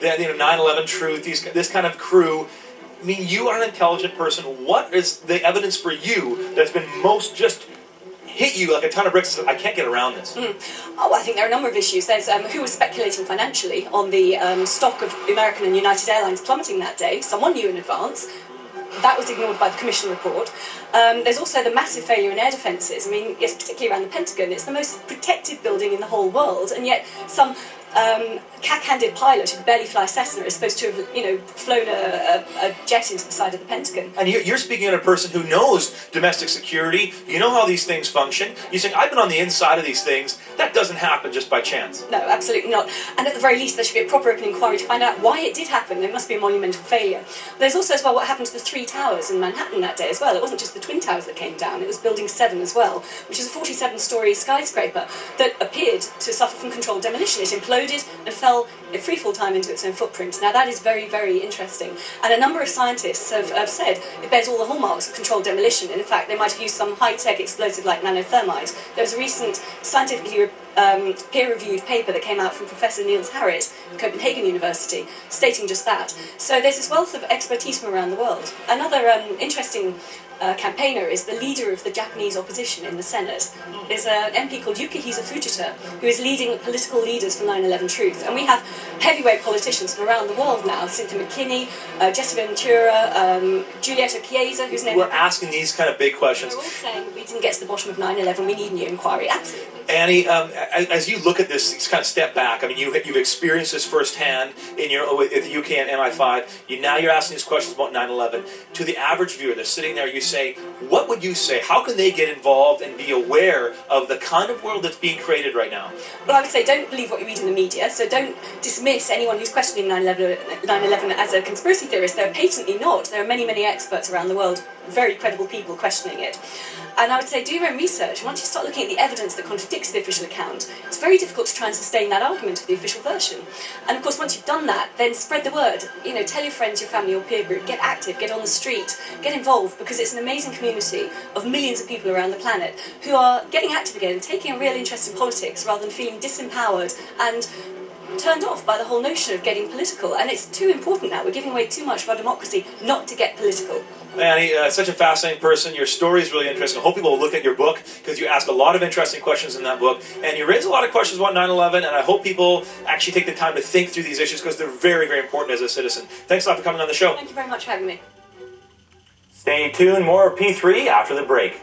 9/11 Truth, this kind of crew. I mean, you are an intelligent person. What is the evidence for you that's been most just hit you like a ton of bricks and said, I can't get around this? Oh, I think there are a number of issues. There's who was speculating financially on the stock of American and United Airlines plummeting that day. Someone knew in advance. That was ignored by the Commission report. There's also the massive failure in air defences. I mean, yes, particularly around the Pentagon. It's the most protected building in the whole world, and yet some cack-handed pilot who could barely fly a Cessna is supposed to have, flown a jet into the side of the Pentagon. And you're speaking of a person who knows domestic security. You know how these things function. You're saying, I've been on the inside of these things. That doesn't happen just by chance. No, absolutely not. And at the very least, there should be a proper open inquiry to find out why it did happen. There must be a monumental failure. There's also as well what happened to the 3 towers in Manhattan that day as well. It wasn't just the Twin Towers that came down. It was Building 7 as well, which is a 47-storey skyscraper that appeared to suffer from controlled demolition. It imploded and fell in freefall time into its own footprint. Now that is very, very interesting. And a number of scientists have said it bears all the hallmarks of controlled demolition. And in fact, they might have used some high-tech explosive like nanothermite. There was a recent scientifically peer-reviewed paper that came out from Professor Niels Harrit at Copenhagen University stating just that. So there's this wealth of expertise from around the world. Another interesting campaigner is the leader of the Japanese opposition in the Senate. There's an MP called Yukihisa Fujita who is leading political leaders for 9/11 Truth. And we have heavyweight politicians from around the world now, Cynthia McKinney, Jessica Ventura, Giulietta Chiesa, whose name... We're asking these kind of big questions. They're all saying we didn't get to the bottom of 9/11, we need a new inquiry. Absolutely. Annie, as you look at this kind of step back, I mean, you've experienced this firsthand in with the UK and MI5. Now you're asking these questions about 9/11. To the average viewer, they're sitting there, you say, what would you say? How can they get involved and be aware of the kind of world that's being created right now? Well, I would say don't believe what you read in the media, so don't dismiss anyone who's questioning 9/11 as a conspiracy theorist. They're patently not. There are many, many experts around the world, very credible people questioning it. And I would say do your own research. Once you start looking at the evidence that contradicts the official account, it's very difficult to try and sustain that argument of the official version. And of course, once you've done that, then spread the word. Tell your friends, your family, your peer group, get active, get on the street, get involved, because it's an amazing community of millions of people around the planet who are getting active again and taking a real interest in politics rather than feeling disempowered and turned off by the whole notion of getting political. And it's too important now. We're giving away too much of our democracy not to get political. Annie, such a fascinating person. Your story is really interesting. I hope people will look at your book because you ask a lot of interesting questions in that book. And you raise a lot of questions about 9/11, and I hope people actually take the time to think through these issues because they're very, very important as a citizen. Thanks a lot for coming on the show. Thank you very much for having me. Stay tuned. More P3 after the break.